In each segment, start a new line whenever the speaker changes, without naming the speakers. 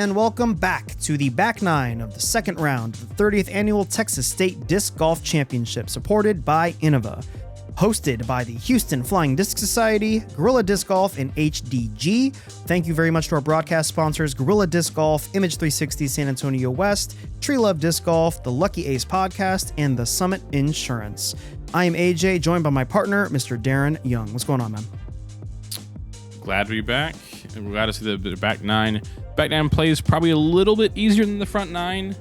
and welcome back to the back nine of the second round of the 30th Annual Texas State Disc Golf Championship, supported by Innova. Hosted by the Houston Flying Disc Society, Gorilla Disc Golf, and HDG. Thank you very much to our broadcast sponsors, Gorilla Disc Golf, Image 360 San Antonio West, Tree Love Disc Golf, the Lucky Ace Podcast, and the Summit Insurance. I am AJ, joined by my partner, Mr. Darren Young. What's going on, man?
Glad to be back. And we're glad to see the back nine. Back nine plays probably a little bit easier than the front nine.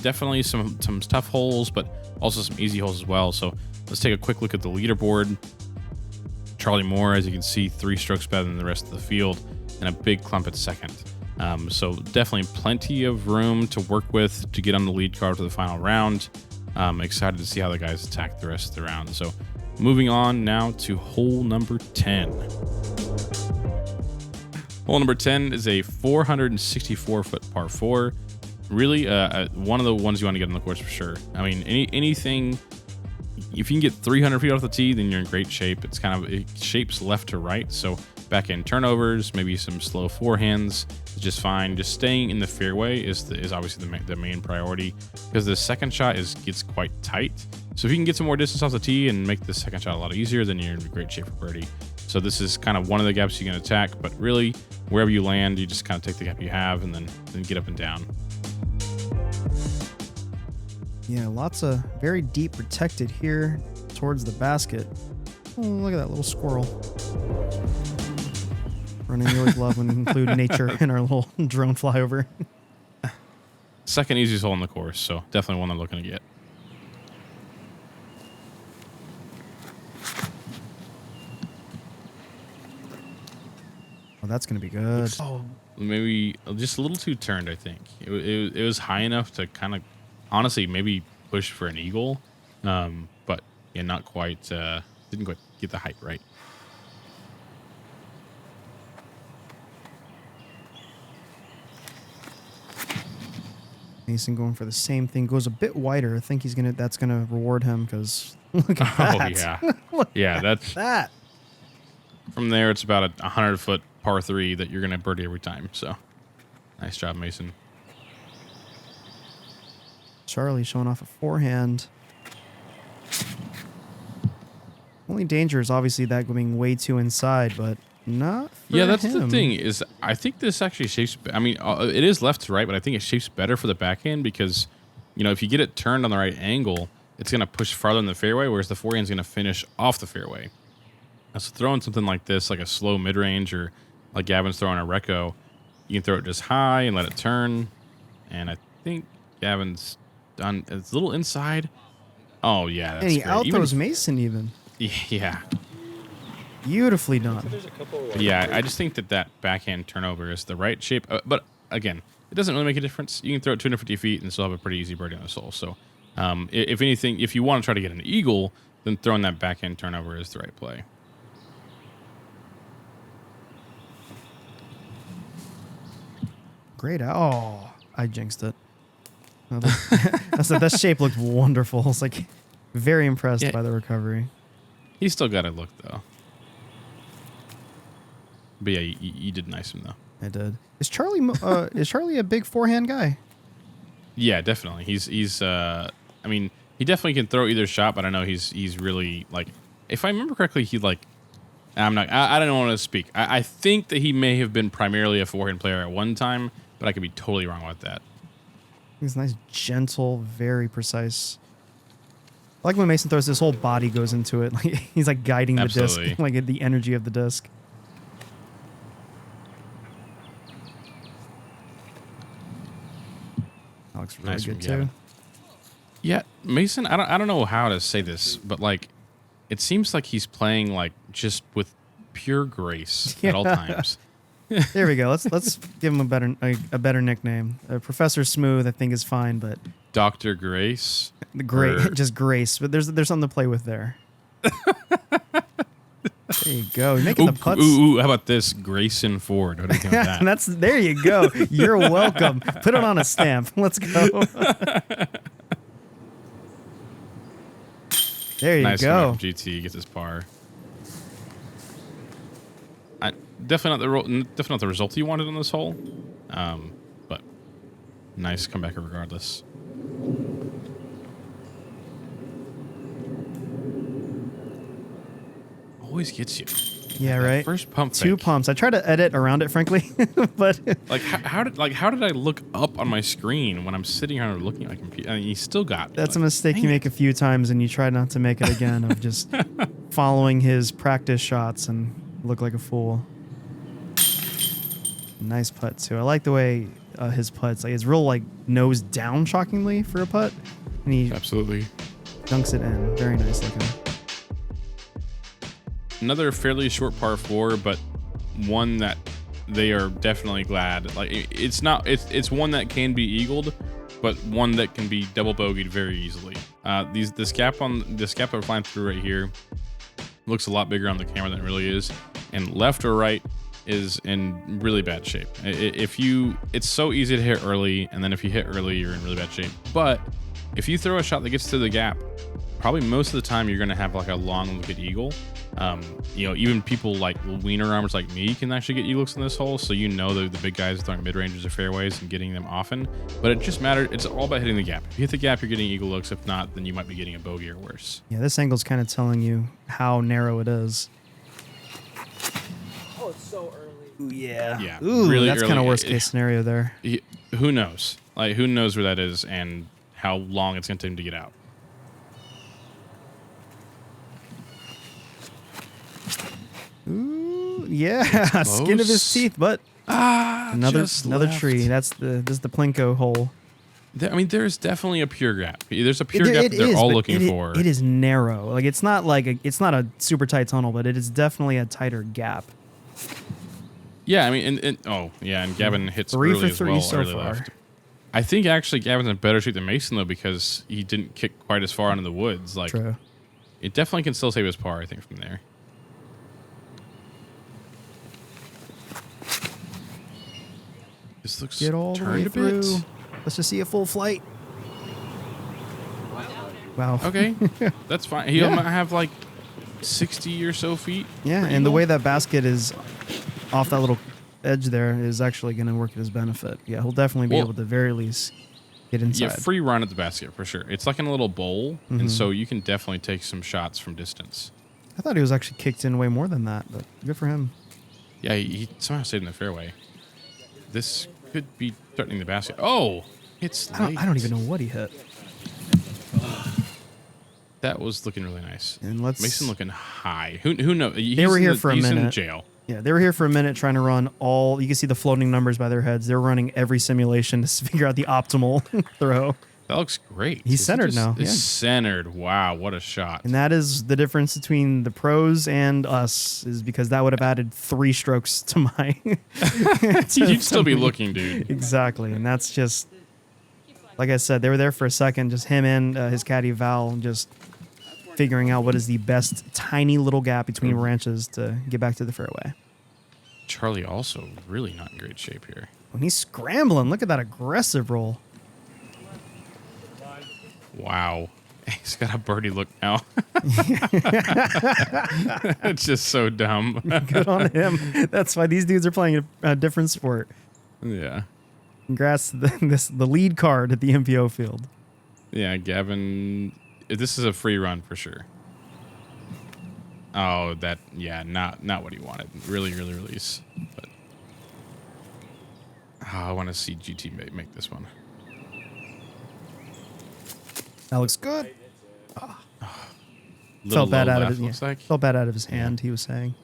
Definitely some tough holes, but also some easy holes as well. So let's take a quick look at the leaderboard. Charlie Moore, as you can see, 3 strokes better than the rest of the field, and a big clump at second. So definitely plenty of room to work with to get on the lead card for the final round. Excited to see how the guys attack the rest of the round. So moving on now to hole number 10. Hole number 10 is a 464-foot par 4. Really, one of the ones you want to get on the course for sure. I mean, anything, if you can get 300 feet off the tee, then you're in great shape. It shapes left to right, so back end turnovers, maybe some slow forehands, is just fine. Just staying in the fairway is obviously the main priority, because the second shot gets quite tight. So if you can get some more distance off the tee and make the second shot a lot easier, then you're in great shape for birdie. So this is kind of one of the gaps you can attack, but really, wherever you land, you just kind of take the gap you have and then get up and down.
Yeah, lots of very deep protected here towards the basket. Oh, look at that little squirrel. Running, we always love when we include nature in our little drone flyover.
Second easiest hole in the course, so definitely one I'm looking to get.
Oh, that's going to be good.
Oh, maybe just a little too turned, I think. It was high enough to kind of, honestly, maybe push for an eagle, but yeah, not quite, didn't quite get the height right.
Mason going for the same thing, goes a bit wider. I think that's gonna reward him, because look at that.
Oh yeah. That's
that.
From there, it's about a 100-foot par 3 that you're gonna birdie every time. So nice job, Mason.
Charlie showing off a forehand. Only danger is obviously that going way too inside, but not for
that's
him.
the thing, is I think this actually shapes, I mean, it is left to right, but I think it shapes better for the backhand, because, if you get it turned on the right angle, it's going to push farther in the fairway, whereas the forehand's going to finish off the fairway. So throwing something like this, like a slow mid-range, or like Gavin's throwing a Recco, you can throw it just high and let it turn. And I think Gavin's done. It's a little inside. Oh, yeah. That's
and he
great.
out-throws Mason even.
Yeah.
Beautifully done.
Yeah, I just think that backhand turnover is the right shape. But again, it doesn't really make a difference. You can throw it 250 feet and still have a pretty easy birdie on the hole. So if anything, if you want to try to get an eagle, then throwing that backhand turnover is the right play.
Great. Oh, I jinxed it. I said that shape looked wonderful. I was like very impressed by the recovery.
He's still got to look, though. But yeah, you did nice him, though.
I did. Is Charlie a big forehand guy?
Yeah, definitely. He's I mean, he definitely can throw either shot, but I know he's really, like, if I remember correctly, I don't want to speak. I think that he may have been primarily a forehand player at one time, but I could be totally wrong about that.
He's nice, gentle, very precise. I like when Mason throws, his whole body goes into it. Like he's like guiding the disc, like the energy of the disc. That looks really
Nice
good too.
Gavin. Yeah, Mason, I don't know how to say this, but like it seems like he's playing like just with pure grace at all times.
There we go. Let's give him a better nickname. Professor Smooth, I think, is fine, but
Dr. Grace.
Just Grace. But there's something to play with there. There you go. You're making the putts.
How about this? Grayson Ford. What do you think of that?
There you go. You're welcome. Put it on a stamp. Let's go. There you
nice
go.
GT gets his par. Definitely not the result you wanted on this hole, but nice comeback regardless. Always gets you.
Yeah,
That
right.
first pump
Two
fake.
pumps. I try to edit around it, frankly, but
How did I look up on my screen when I'm sitting here looking at my computer? I mean, you still got me.
that's a
Like,
mistake you
dang
make
it.
a few times, and you try not to make it again. Of just following his practice shots and look like a fool. Nice putt too. I like the way his putts. Like it's real like nose down, shockingly for a putt, and he
Absolutely.
dunks it in. Very nice looking.
Another fairly short par 4, but one that they are definitely glad. Like it's one that can be eagled, but one that can be double bogeyed very easily. This gap that we're flying through right here looks a lot bigger on the camera than it really is, and left or right is in really bad shape. It's so easy to hit early, and then if you hit early, you're in really bad shape. But if you throw a shot that gets to the gap, probably most of the time you're going to have like a long look at eagle. Even people like wiener armors like me can actually get e-looks in this hole, so the big guys throwing mid-ranges or fairways and getting them often. But it just matters. It's all about hitting the gap. If you hit the gap, you're getting eagle looks. If not, then you might be getting a bogey or worse.
Yeah, this angle's kind of telling you how narrow it is.
Oh, it's so early.
Ooh, yeah.
Yeah,
Ooh,
really
that's kind of
early.
worst case scenario there.
Who knows? Like, who knows where that is and how long it's going to take him to get out.
Ooh, yeah, skin of his
Close.
teeth, but another
just
tree.
left.
This is the Plinko hole.
There's definitely a pure gap. There's a pure
It-
gap
it
that they're
is,
all
but
looking for.
It is narrow. Like it's not a super tight tunnel, but it is definitely a tighter gap.
Yeah, I mean, and Gavin hits
3
early
for
as
3
well,
so
early
far.
left. I think actually Gavin's in better shape than Mason though, because he didn't kick quite as far into the woods. Like,
True.
it definitely can still save his par, I think, from there. This looks
Get all the way
turned a
through.
bit.
Let's just see a full flight. Wow.
Okay, that's fine. He'll have like 60 or so feet.
Yeah,
for
and the
eagle.
way that basket is off that little edge there is actually going to work at his benefit. Yeah, he'll definitely be
Well-
able to, at the very least, get inside.
Yeah, free run at the basket for sure. It's like in a little bowl,
Mm-hmm.
and so you can definitely take some shots from distance.
I thought he was actually kicked in way more than that, but good for him.
Yeah, he somehow stayed in the fairway. This could be threatening the basket. Oh, it's late.
I don't even know what he hit.
That was looking really nice.
And let's
Mason looking high. Who knows?
They were here for a
he's in
minute.
jail.
Yeah, they were here for a minute trying to run all. You can see the floating numbers by their heads. They're running every simulation to figure out the optimal throw.
That looks great.
He's centered now,
It's
yeah.
centered. Wow, what a shot.
And that is the difference between the pros and us, is because that would have added 3 strokes to my.
You'd still be looking, dude.
Exactly, and that's just like I said. They were there for a second, just him and his caddy Val, just figuring out what is the best tiny little gap between ranches to get back to the fairway.
Charlie also really not in great shape here.
When he's scrambling, look at that aggressive roll.
Wow. He's got a birdie look now. It's just so dumb.
Good on him. That's why these dudes are playing a different sport.
Yeah.
Congrats to the lead card at the MPO field.
Yeah, Gavin. This is a free run for sure. Oh, not what he wanted. Really release. But I want to see GT make this one.
That looks good.
Little
Felt bad
low
out of
left,
his.
looks like.
Felt bad out of his hand. He was saying.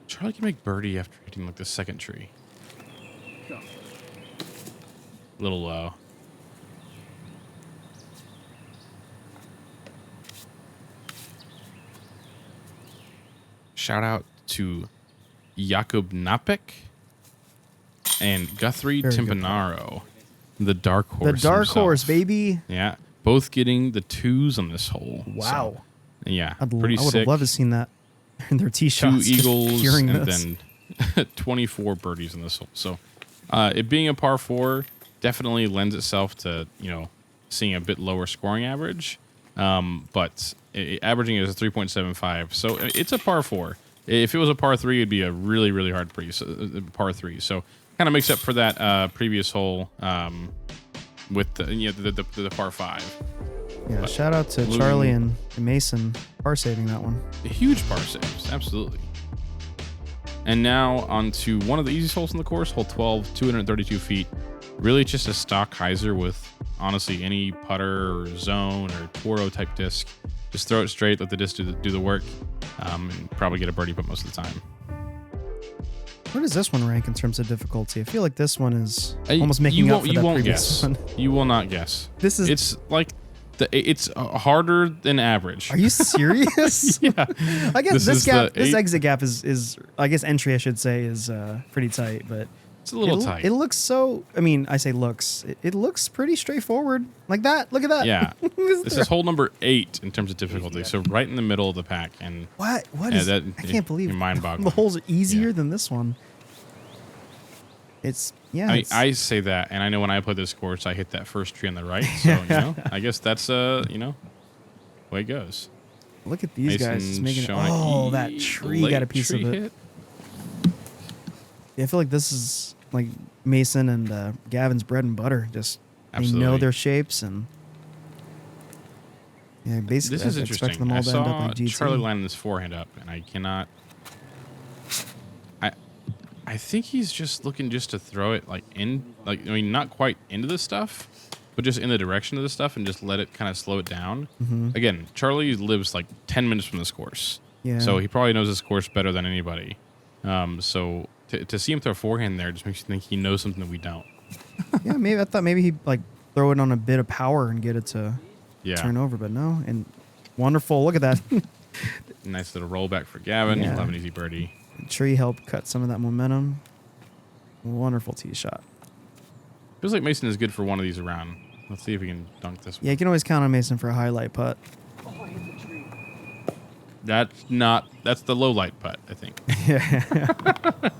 Charlie can make birdie after hitting like the second tree. Little low. Shout out to Jakub Napek and Guthrie
Very good
Timpanaro, the dark
The
horse.
dark
himself.
horse, baby.
Yeah, both getting the 2s on this hole.
Wow.
So, yeah,
I
pretty
would
sick.
have loved to seen that in their tee
2
shots. just
eagles
hearing
and
this.
then 24 birdies in this hole. So it being a par 4 definitely lends itself to seeing a bit lower scoring average, but averaging is a 3.75. So it's a par 4. If it was a par 3, it'd be a really, really hard par 3. So kind of makes up for that previous hole with the par 5.
Yeah,
But
shout out to Charlie and Mason par saving that one.
Huge par saves, absolutely. And now on to one of the easiest holes in the course, hole 12, 232 feet. Really just a stock hyzer with, honestly, any putter or zone or Toro type disc. Just throw it straight, let the disc do the work, and probably get a birdie putt most of the time.
Where does this one rank in terms of difficulty? I feel like this one is almost making up for that previous one.
You will not guess. It's like it's harder than average.
Are you serious?
Yeah.
I guess this exit gap is I guess entry I should say is pretty tight, but
it's a little tight.
It looks so. I mean, I say looks. It looks pretty straightforward. Like that. Look at that.
Yeah. This is hole number 8 in terms of difficulty. So right in the middle of the pack. And
what is that? I can't believe
mind-boggling.
The holes are easier than this one. It's
I say that, and I know when I play this course, I hit that first tree on the right. So I guess that's way it goes.
Look at these guys just making that tree got a piece of it. Yeah, I feel like this is like Mason and Gavin's bread and butter. Just they know their shapes and basically
this is interesting.
Them all
I
to end up
saw
like GT.
Charlie lining this forehand up, and I cannot. I think he's just looking to throw it not quite into the stuff, but just in the direction of the stuff and just let it kind of slow it down.
Mm-hmm.
Again, Charlie lives like 10 minutes from this course.
Yeah.
So he probably knows this course better than anybody. So to see him throw forehand there just makes you think he knows something that we don't.
Yeah, maybe I thought he'd like throw it on a bit of power and get it to turn over, but no. And wonderful. Look at that.
Nice little rollback for Gavin.
Yeah.
He'll have an easy birdie.
The tree helped cut some of that momentum. Wonderful tee shot.
Feels like Mason is good for one of these around. Let's see if we can dunk this one.
Yeah, you can always count on Mason for a highlight putt.
That's the low light putt, I think.
Yeah.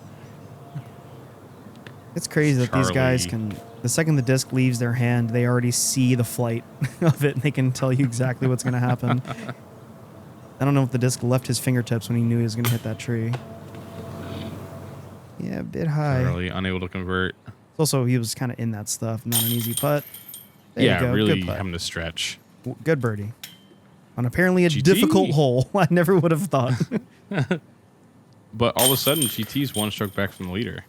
It's crazy that these guys can, the second the disc leaves their hand, they already see the flight of it and they can tell you exactly what's going to happen. I don't know if the disc left his fingertips when he knew he was going to hit that tree. Yeah, a bit high.
Really unable to convert.
Also, he was kind of in that stuff. Not an easy putt. There you go.
Really
Good putt.
having to stretch.
Good birdie. On apparently a
GT.
difficult hole. I never would have thought.
But all of a sudden, GT's one stroke back from the leader.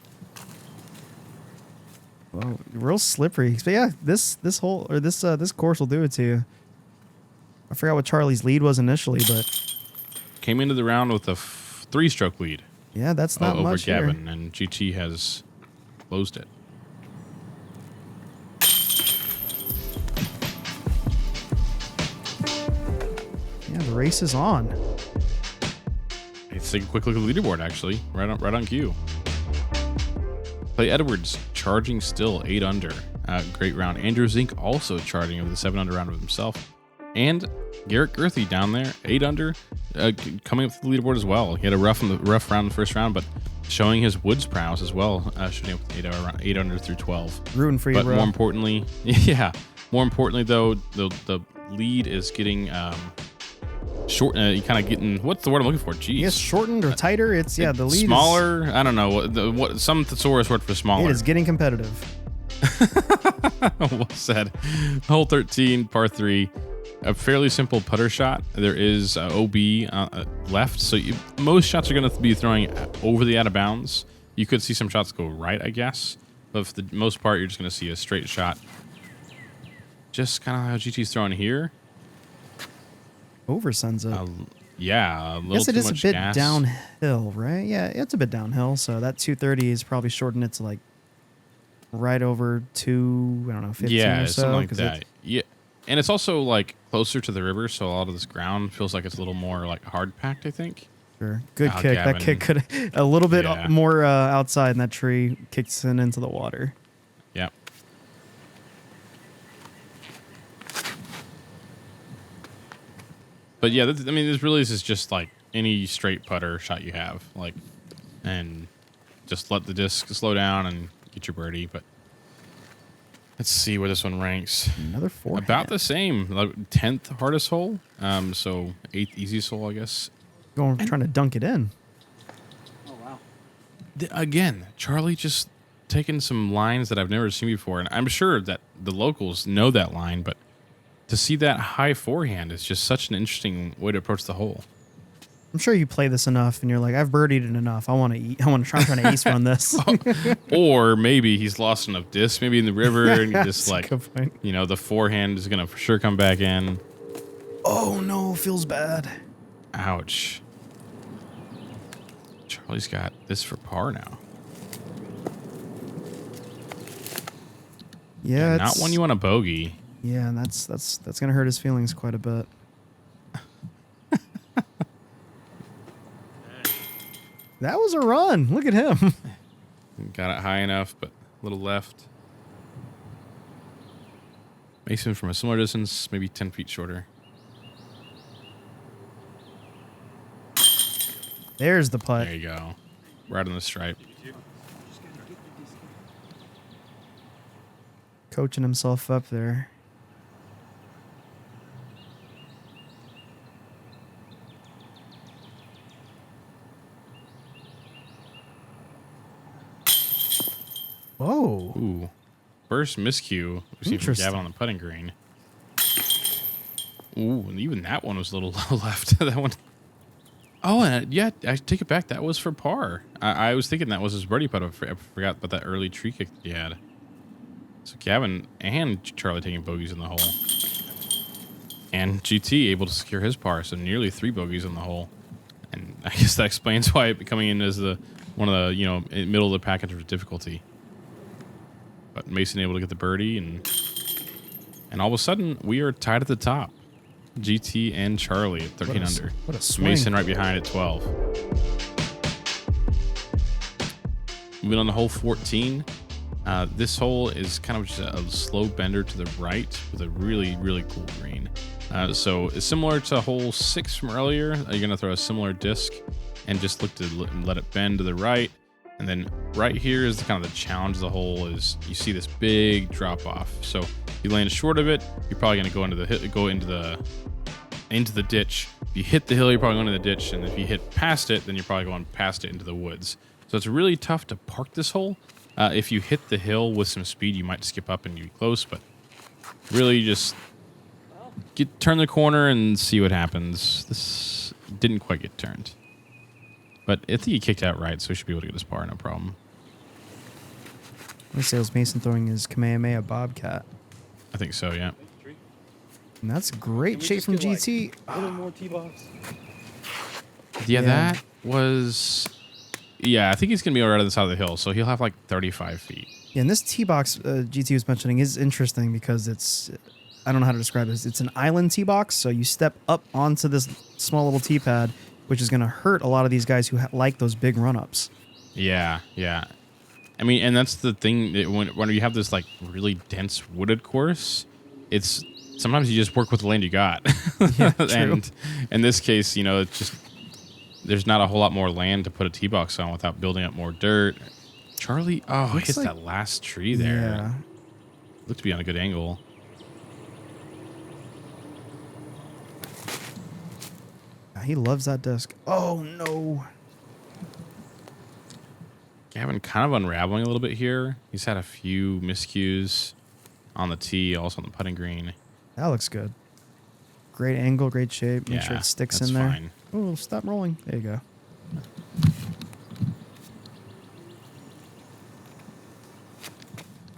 Well, real slippery. But yeah, this hole or this course will do it to you. I forgot what Charlie's lead was initially, but
Came into the round with a 3-stroke lead.
Yeah, that's not
over
much
Gavin,
here.
and GT has closed it.
Yeah, the race is on.
Let's take a quick look at the leaderboard, actually. Right on cue. Clay Edwards charging still 8 under. Great round. Andrew Zink also charging over the 7 under round of himself. And Garrett Gerthy down there, 8 under, coming up to the leaderboard as well. He had a rough round in the first round, but showing his woods prowess as well, shooting up with 8 under through 12.
Rooting for you,
but
bro.
more importantly, though, the lead is getting short. You kind of getting, what's the word I'm looking for? Jeez.
Yes, shortened or tighter. It's the lead
smaller. I don't know what some thesaurus word for smaller.
It is getting competitive.
Well said. Hole 13, par 3. A fairly simple putter shot. There is OB left, so most shots are going to be throwing over the out of bounds. You could see some shots go right, I guess, but for the most part, you're just going to see a straight shot. Just kind of how GT's throwing here.
Over sends it.
Yeah, a little
guess it
too
is a
much
bit
gas.
downhill, right? Yeah, it's a bit downhill. So that 230 is probably shortened it to like right over 15 or so.
Something like that. Yeah. And it's also like closer to the river, so a lot of this ground feels like it's a little more like hard packed, I think.
Sure. Good kick.
Gavin.
That kick could a little bit more outside, and that tree kicks into the water.
Yep. But yeah, this really is just like any straight putter shot you have, like, and just let the disc slow down and get your birdie. But let's see where this one ranks.
Another 4.
About the same, like 10th hardest hole. So 8th easiest hole, I guess.
Trying to dunk it in.
Again, Charlie just taking some lines that I've never seen before, and I'm sure that the locals know that line, but to see that high forehand is just such an interesting way to approach the hole.
I'm sure you play this enough, and you're like, I've birdied it enough. I want to try to ace run this.
Or maybe he's lost enough disc, maybe in the river, and you just like,
good point.
you know, the forehand is gonna for sure come back in.
Oh no, feels bad.
Ouch. Charlie's got this for par now.
Yeah,
not one you want to bogey.
Yeah, and that's gonna hurt his feelings quite a bit. That was a run. Look at him.
Got it high enough, but a little left. Mason from a similar distance, maybe 10 feet shorter.
There's the putt.
There you go. Right on the stripe.
Coaching himself up there. Whoa.
Ooh. First miscue we've seen from Gavin on the putting green. Ooh, and even that one was a little low left. That one. Oh, and yeah, I take it back. That was for par. I was thinking that was his birdie putt. I forgot about that early tree kick that he had. So Gavin and Charlie taking bogeys in the hole. And GT able to secure his par, so nearly 3 bogeys in the hole. And I guess that explains why it coming in as one of the, middle of the package of difficulty. But Mason able to get the birdie, and all of a sudden we are tied at the top. GT and Charlie at 13 under.
What a swing.
Mason right behind at 12. Moving on to hole 14. This hole is kind of just a slow bender to the right with a really, really cool green. So it's similar to hole 6 from earlier. You're going to throw a similar disc and just look to let it bend to the right. And then right here is kind of the challenge of the hole is you see this big drop off. So if you land short of it, you're probably going to go into the ditch. If you hit the hill, you're probably going into the ditch. And if you hit past it, then you're probably going past it into the woods. So it's really tough to park this hole. If you hit the hill with some speed, you might skip up and be close, but really just turn the corner and see what happens. This didn't quite get turned. But I think he kicked out right, so he should be able to get his par, no problem.
I say it was Mason throwing his Kamehameha Bobcat.
I think so, yeah.
And that's great shape from GT.
A little more T-box.
Yeah, that was... Yeah, I think he's going to be right on the side of the hill, so he'll have like 35 feet.
Yeah, and this tee box GT was mentioning is interesting because it's... I don't know how to describe this. It's an island tee box, so you step up onto this small little tee pad, which is going to hurt a lot of these guys who like those big run-ups.
Yeah, yeah. I mean, and that's the thing, that when you have this like really dense wooded course, it's sometimes you just work with the land you got.
Yeah, true.
And in this case, it's just there's not a whole lot more land to put a tee box on without building up more dirt. Charlie, hits like, that last tree there.
Yeah.
Looked to be on a good angle.
He loves that disc. Oh, no.
Gavin kind of unraveling a little bit here. He's had a few miscues on the tee, also on the putting green.
That looks good. Great angle, great shape. Make sure it sticks in there.
Fine.
Oh, stop rolling. There you go.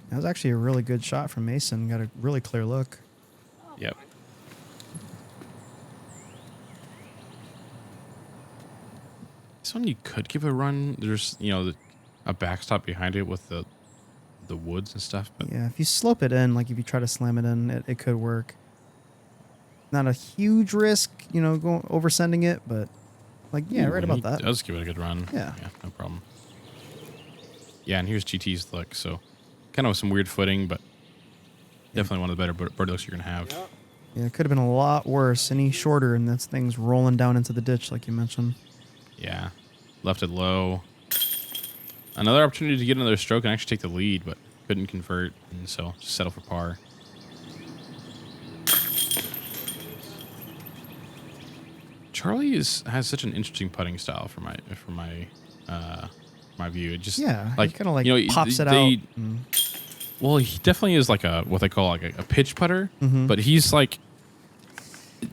That was actually a really good shot from Mason. Got a really clear look.
Yep. This one you could give a run. There's, a backstop behind it with the woods and stuff. But
Yeah, if you slope it in, like if you try to slam it in, it could work. Not a huge risk, going oversending it, but right about that.
Does give it a good run.
Yeah.
No problem. Yeah, and here's GT's look. So kind of some weird footing, but definitely one of the better birdie looks you're going to have.
Yeah, it could have been a lot worse. Any shorter, and this thing's rolling down into the ditch, like you mentioned.
Yeah, left it low. Another opportunity to get another stroke and actually take the lead, but couldn't convert, and so just settle for par. Charlie has such an interesting putting style for my my view. It just
like kind of like pops it out.
Well, he definitely is like what they call like a pitch putter, but he's like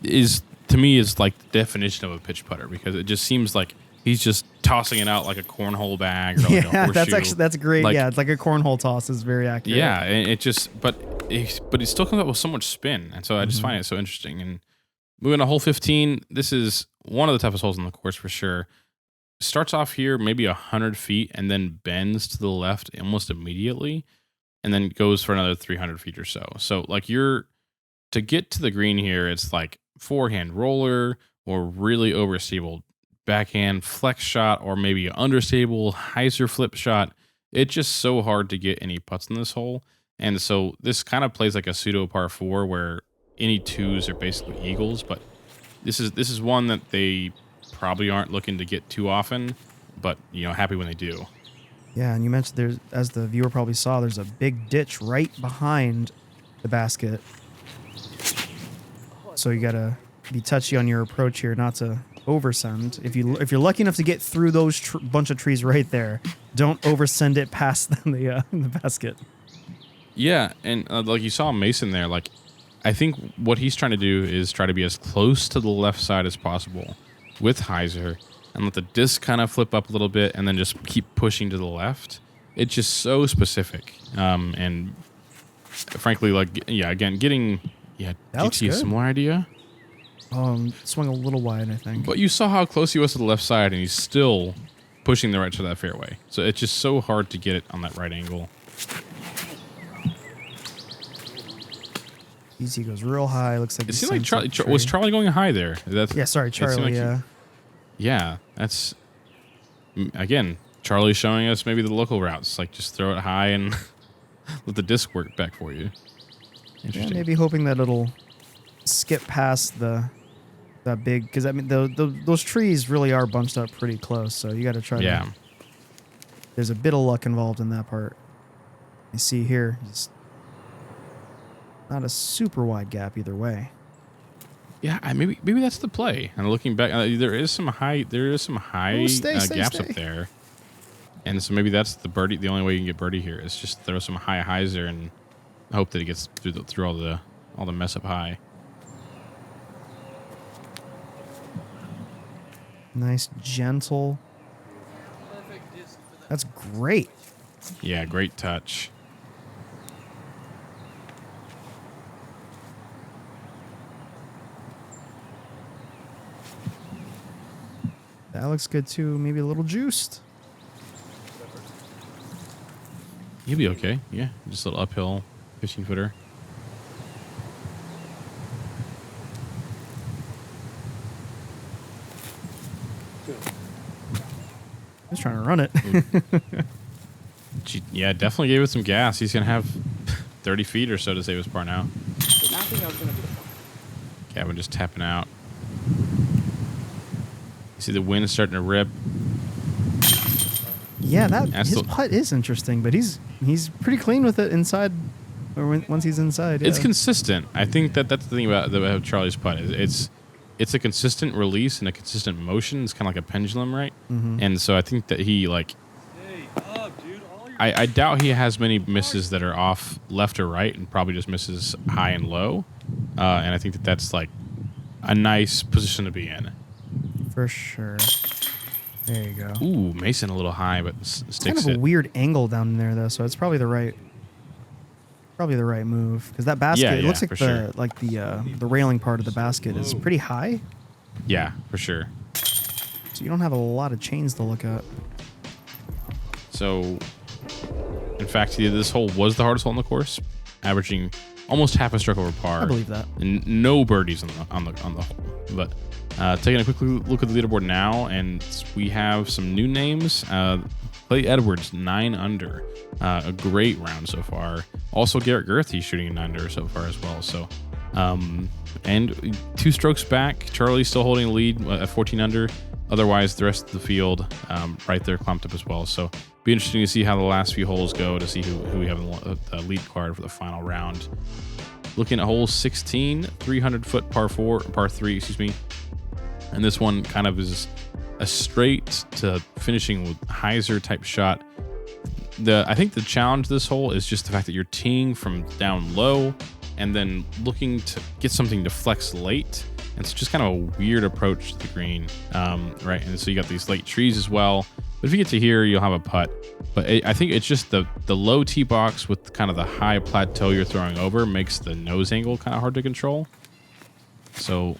to me is like the definition of a pitch putter because it just seems like he's just tossing it out like a cornhole bag or like a horseshoe.
That's great. Like, it's like a cornhole toss is very accurate.
Yeah, and it just but he still comes up with so much spin, and so I just find it so interesting. And moving to hole 15, this is one of the toughest holes on the course for sure. Starts off here maybe 100 feet and then bends to the left almost immediately, and then goes for another 300 feet or so. So like to get to the green here, it's like forehand roller or really overstable backhand flex shot or maybe an understable hyzer flip shot. It's just so hard to get any putts in this hole. And so this kind of plays like a pseudo par 4 where any twos are basically eagles, but this is one that they probably aren't looking to get too often, but happy when they do.
Yeah, and you mentioned there's, as the viewer probably saw, there's a big ditch right behind the basket. So you gotta be touchy on your approach here, not to oversend. If you're lucky enough to get through those bunch of trees right there, don't oversend it past the basket.
Yeah, and like you saw Mason there, like I think what he's trying to do is try to be as close to the left side as possible with hyzer and let the disc kind of flip up a little bit and then just keep pushing to the left. It's just so specific. And frankly, like, again, getting GT a similar idea.
Swung a little wide, I think.
But you saw how close he was to the left side, and he's still pushing the right to that fairway. So it's just so hard to get it on that right angle.
Easy goes real high. Looks like
it seemed like Charlie was Charlie going high there.
Charlie.
Yeah, that's again Charlie showing us maybe the local routes. Like just throw it high and let the disc work back for you. Interesting.
Yeah, maybe hoping that it'll skip past that big, because I mean those trees really are bunched up pretty close. So you got to try. Yeah. There's a bit of luck involved in that part. You see here, it's not a super wide gap either way.
Yeah, maybe that's the play. And looking back, there is some high gaps up there, and so maybe that's the birdie. The only way you can get birdie here is just throw some high hyzer and hope that it gets through all the mess up high.
Nice gentle. That's great.
Yeah, great touch.
That looks good too. Maybe a little juiced.
You'll be okay. Yeah, just a little uphill 15-footer.
Just trying to run it.
Yeah, definitely gave it some gas. He's going to have 30 feet or so to save his par now. Gavin just tapping out. You see the wind starting to rip.
Yeah, his putt is interesting, but he's pretty clean with it inside, or once he's inside. Yeah.
It's consistent. I think that's the thing about Charlie's putt. It's a consistent release and a consistent motion. It's kind of like a pendulum, right? Mm-hmm. And so I think that he I doubt he has many misses that are off left or right, and probably just misses high and low. And I think that's like a nice position to be in.
For sure. There you go.
Ooh, Mason a little high, but sticks it.
It's kind of a weird angle down there, though, so it's probably the right move. Because that basket, it looks like the railing part of the basket is pretty high.
Yeah, for sure.
So you don't have a lot of chains to look at.
So, in fact, this hole was the hardest hole on the course, averaging almost half a stroke over par.
I believe that.
And no birdies on the hole. But taking a quick look at the leaderboard now, and we have some new names. Clay Edwards, 9 under. A great round so far. Also, Garrett Gerthy shooting a 9 under so far as well. So, and 2 strokes back. Charlie still holding the lead at 14 under. Otherwise, the rest of the field right there clumped up as well. So, be interesting to see how the last few holes go to see who we have in the lead card for the final round. Looking at hole 16, 300-foot par 3, And this one kind of is a straight to finishing with hyzer type shot. I think the challenge of this hole is just the fact that you're teeing from down low and then looking to get something to flex late. And it's just kind of a weird approach to the green, right? And so you got these late trees as well. But if you get to here, you'll have a putt. But I think it's just the low tee box with kind of the high plateau you're throwing over makes the nose angle kind of hard to control. So,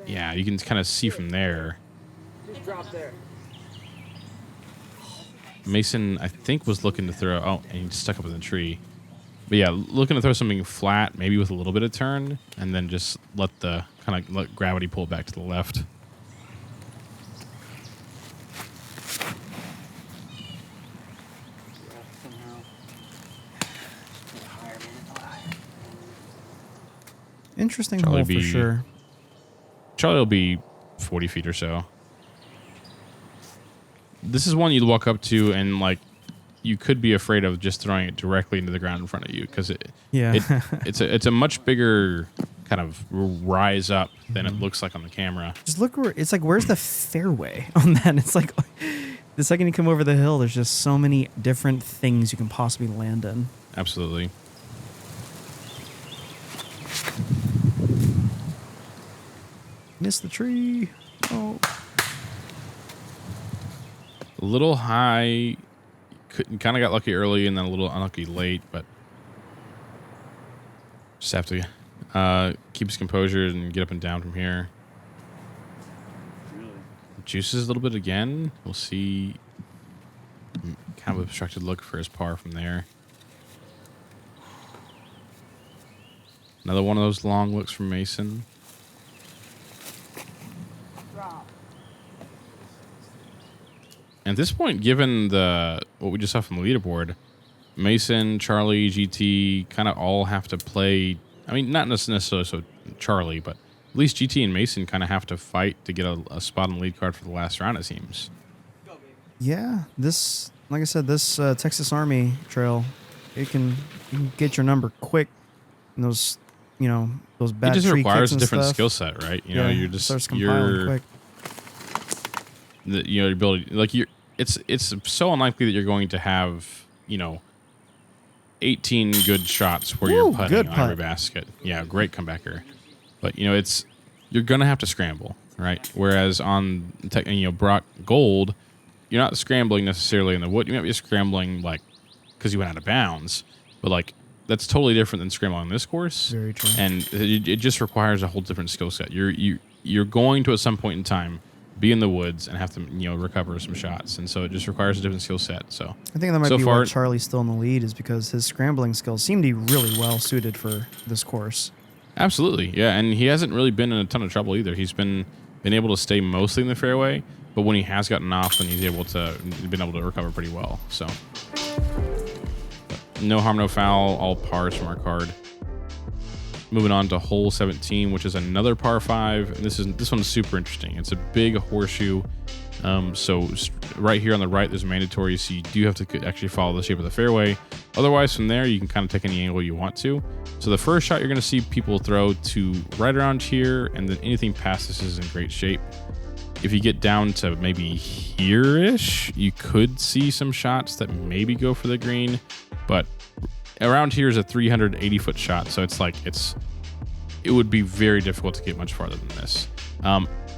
yeah, you can kind of see from there.
Just drop there.
Mason, I think, was looking to throw... Oh, and he stuck up in the tree. But yeah, looking to throw something flat, maybe with a little bit of turn, and then just let gravity pull it back to the left.
Interesting hole for sure.
Charlie will be 40 feet or so. This is one you'd walk up to and like you could be afraid of just throwing it directly into the ground in front of you because it's a much bigger kind of rise up than it looks like on the camera.
Just look where it's like. Where's the fairway on that? It's like the second you come over the hill, there's just so many different things you can possibly land in.
Absolutely.
Missed the tree. Oh.
A little high. Kind of got lucky early and then a little unlucky late, but just have to keep his composure and get up and down from here.
Really?
Juices a little bit again. We'll see. Kind of obstructed look for his par from there. Another one of those long looks from Mason. At this point, given what we just saw from the leaderboard, Mason, Charlie, GT kind of all have to play. I mean, not necessarily so Charlie, but at least GT and Mason kind of have to fight to get a spot on the lead card for the last round, it seems.
Yeah, this, like I said, this Texas Army trail, you can get your number quick. And those bad tree kicks and stuff.
It just requires a different skill set, right? You're just
starts compiling quick.
Your ability, like it's so unlikely that you're going to have 18 good shots where you're putting on every basket. Yeah, great comebacker. But you're gonna have to scramble, right? Whereas on Brock Gold, you're not scrambling necessarily in the wood. You might be scrambling like because you went out of bounds, but like that's totally different than scrambling on this course.
Very true.
And it just requires a whole different skill set. You're going to at some point in time be in the woods and have to recover some shots, and so it just requires a different skill set. So
I think that might be why Charlie's still in the lead, is because his scrambling skills seem to be really well suited for this course.
Absolutely, yeah, and he hasn't really been in a ton of trouble either. He's been able to stay mostly in the fairway, but when he has gotten off, then he's been able to recover pretty well. So no harm, no foul, all pars from our card. Moving on to hole 17, which is another par 5, and this one's super interesting. It's a big horseshoe. So right here on the right, there's mandatory, so you do have to actually follow the shape of the fairway. Otherwise, from there, you can kind of take any angle you want to. So the first shot you're going to see people throw to right around here, and then anything past this is in great shape. If you get down to maybe here-ish, you could see some shots that maybe go for the green, but around here is a 380-foot shot, so it would be very difficult to get much farther than this.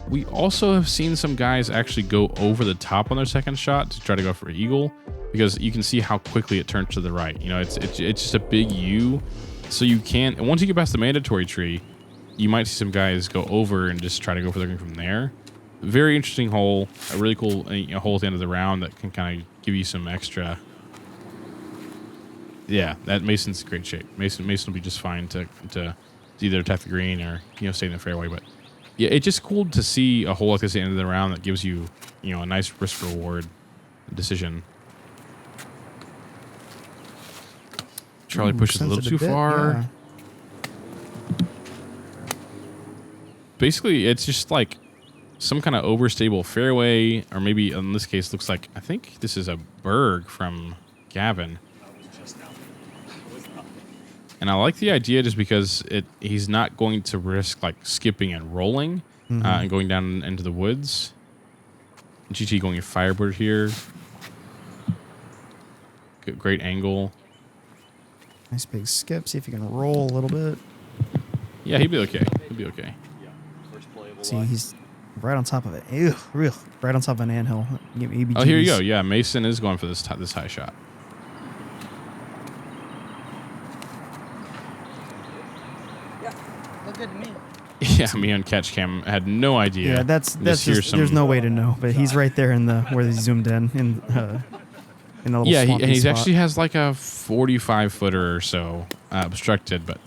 We also have seen some guys actually go over the top on their second shot to try to go for eagle, because you can see how quickly it turns to the right. It's just a big U, so you can't. And once you get past the mandatory tree, you might see some guys go over and just try to go for the green from there. Very interesting hole, a really cool hole at the end of the round that can kind of give you some extra. Yeah, that Mason's in great shape. Mason will be just fine to either attack the green or stay in the fairway. But yeah, it's just cool to see a hole like this at the end of the round that gives you a nice risk reward decision. Charlie pushes a little too far. Yeah. Basically, it's just like some kind of overstable fairway, or maybe in this case, looks like, I think this is a berg from Gavin. And I like the idea just because he's not going to risk like skipping and rolling and going down into the woods. GT going Firebird here. Good, great angle.
Nice big skip. See if he can roll a little bit.
Yeah, he'd be okay. He'd be okay.
Yeah. First play of a
See,
lot.
he's right on top of it. Ew, real. Right on top of an anthill. Give me
Oh, here you go.
EBGBs.
Yeah, Mason is going for this high shot.
Yeah, look good to me.
Yeah, me on catch cam had no idea.
Yeah, that's
hear
just, there's no way to know. But he's right there in the where he zoomed in a little
Yeah,
swampy
and he
spot.
actually has like a 45-footer or so obstructed, but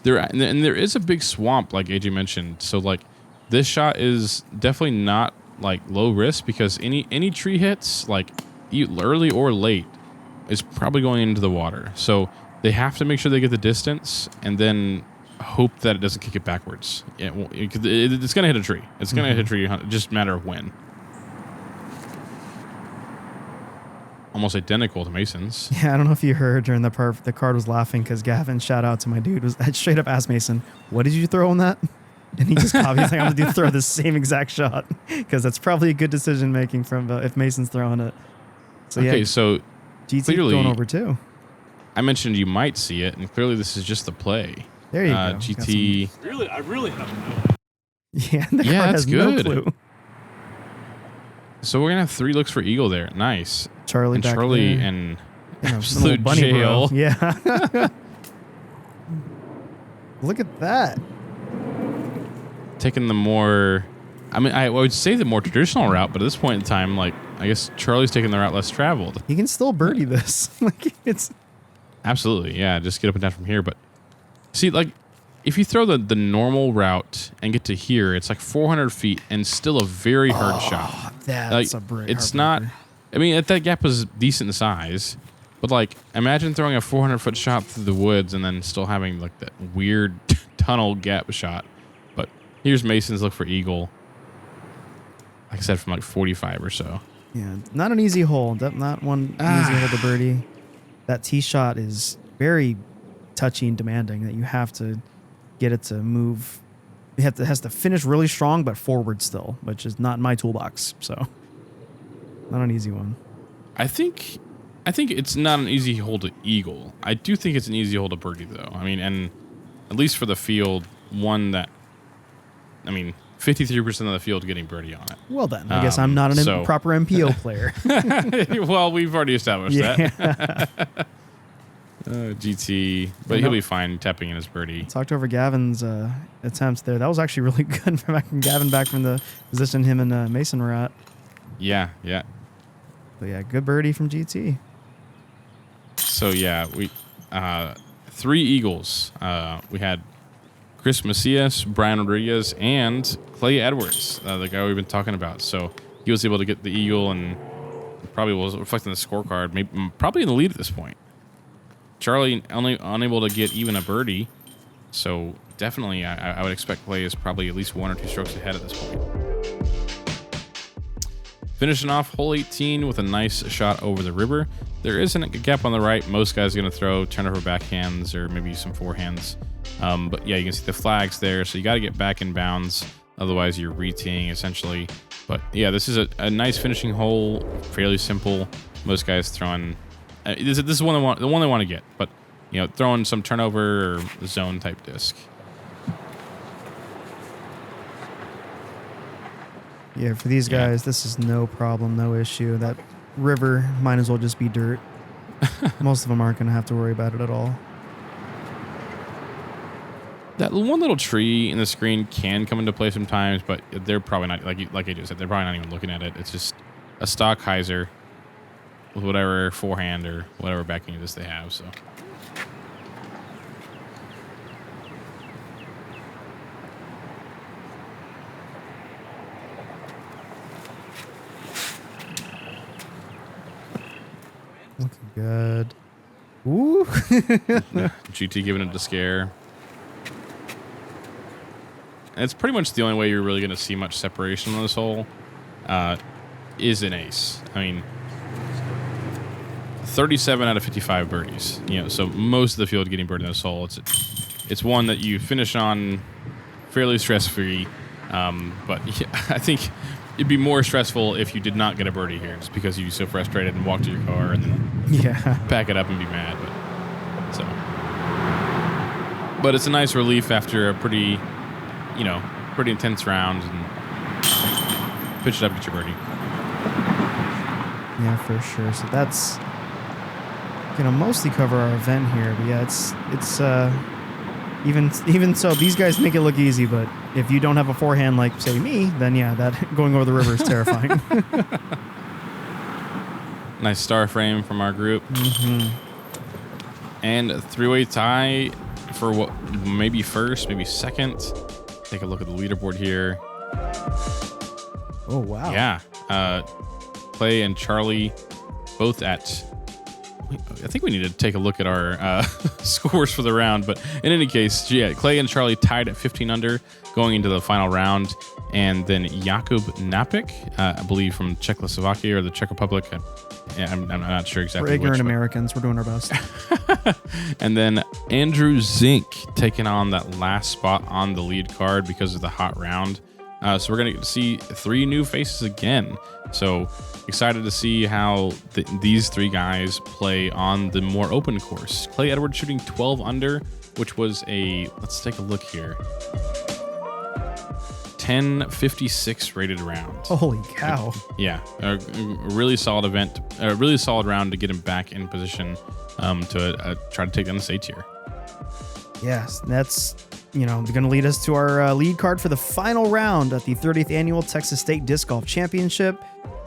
there is a big swamp like AJ mentioned. So like this shot is definitely not like low risk because any tree hits like early or late is probably going into the water. So they have to make sure they get the distance and then hope that it doesn't kick it backwards. It's going to hit a tree. It's going to hit a tree. Just a matter of when. Almost identical to Mason's.
Yeah, I don't know if you heard during the part, the card was laughing because Gavin, shout out to my dude, was I straight up asked Mason, "What did you throw on that?" And he just copied. He's like, "I'm gonna throw the same exact shot because that's probably a good decision making from if Mason's throwing it." So
Okay,
yeah,
so
GT
clearly
going over too.
I mentioned you might see it, and clearly this is just the play.
There you go.
GT.
Really, I really have no.
Yeah, the
Yeah,
card
that's
has no
good.
clue.
So we're gonna have 3 looks for eagle there. Nice.
Charlie
And
back
Charlie
there.
and
You know, some
absolute
little bunny bro.
jail.
Yeah. Look at that.
Taking the more, I mean, I would say the more traditional route, but at this point in time, like I guess Charlie's taking the route less traveled.
He can still birdie this. Like it's
Absolutely, yeah. Just get up and down from here. But see, like if you throw the normal route and get to here, it's like 400 feet and still a very hard shot.
that's
Like,
a break.
it's not. I mean, that gap was decent size, but like, imagine throwing a 400-foot shot through the woods and then still having like that weird tunnel gap shot. But here's Mason's look for eagle. Like I said, from like 45 or so.
Yeah, not an easy hole. Not one easy hole to birdie. That tee shot is very touchy and demanding. That you have to get it to move. It has to finish really strong, but forward still, which is not in my toolbox. So, not an easy one.
I think it's not an easy hole to eagle. I do think it's an easy hole to birdie, though. I mean, and at least for the field, one that, I mean, 53% of the field getting birdie on it.
Well then, I guess I'm not an
so-
proper MPO player.
Well, we've already established that.
Yeah.
GT, but he'll be fine tapping in his birdie.
Talked over Gavin's attempts there. That was actually really good from Gavin back from the position him and Mason were at.
Yeah, yeah.
But yeah, good birdie from GT.
So yeah, we 3 eagles. We had Chris Macias, Brian Rodriguez, and Clay Edwards, the guy we've been talking about. So he was able to get the eagle and probably was reflecting the scorecard. Maybe probably in the lead at this point. Charlie only unable to get even a birdie. So definitely, I would expect Clay is probably at least 1 or 2 strokes ahead at this point. Finishing off hole 18 with a nice shot over the river. There isn't a gap on the right. Most guys are going to throw turnover backhands or maybe some forehands. But yeah, you can see the flags there. So you got to get back in bounds. Otherwise, you're re-teeing essentially. But yeah, this is a nice finishing hole. Fairly simple. Most guys throwing. This is the one they want to get. But you know, throwing some turnover or zone type disc.
Yeah, for these guys, this is no problem, no issue. That river might as well just be dirt. Most of them aren't going to have to worry about it at all.
That one little tree in the screen can come into play sometimes, but they're probably not, like I just said, they're probably not even looking at it. It's just a stock hyzer with whatever forehand or whatever backing it is they have. So.
Looking good. Ooh.
GT giving it a scare. And it's pretty much the only way you're really going to see much separation on this hole is an ace. I mean, 37 out of 55 birdies. You know, so most of the field getting birdied in this hole. It's one that you finish on fairly stress-free. But yeah, I think it'd be more stressful if you did not get a birdie here, just because you'd be so frustrated and walk to your car and then
Yeah.
pack it up and be mad. But it's a nice relief after a pretty intense round, and pitch it up, get your birdie.
Yeah, for sure. So that's gonna mostly cover our event here. But yeah, it's even so, these guys make it look easy. But if you don't have a forehand like say me, then yeah, that going over the river is terrifying.
Nice star frame from our group. And a three-way tie for what maybe first, maybe second. Take a look at the leaderboard here.
Oh wow.
Yeah. Clay and Charlie both at. I think we need to take a look at our scores for the round. But in any case, yeah, Clay and Charlie tied at 15 under going into the final round. And then Jakub Napik, I believe from Czechoslovakia or the Czech Republic. I'm not sure exactly.
We're ignorant
which,
Americans. We're doing our best.
And then Andrew Zink taking on that last spot on the lead card because of the hot round. So we're going to get to see 3 new faces again. So excited to see how these 3 guys play on the more open course. Clay Edwards shooting 12 under, which was let's take a look here. 1056 rated round.
Holy cow.
Yeah, a really solid event, a really solid round to get him back in position to try to take down the state tier.
Yes, that's, going to lead us to our lead card for the final round at the 30th Annual Texas State Disc Golf Championship.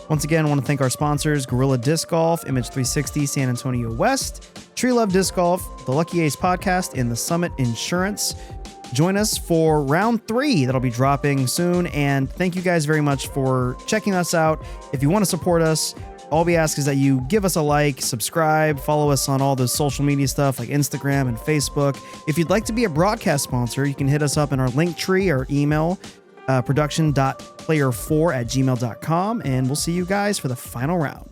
Once again, I want to thank our sponsors, Gorilla Disc Golf, Image 360, San Antonio West, Tree Love Disc Golf, the Lucky Ace Podcast, and the Summit Insurance. Join us for round 3 that'll be dropping soon. And thank you guys very much for checking us out. If you want to support us, all we ask is that you give us a like, subscribe, follow us on all the social media stuff like Instagram and Facebook. If you'd like to be a broadcast sponsor, you can hit us up in our link tree or email, production.player4@gmail.com. And we'll see you guys for the final round.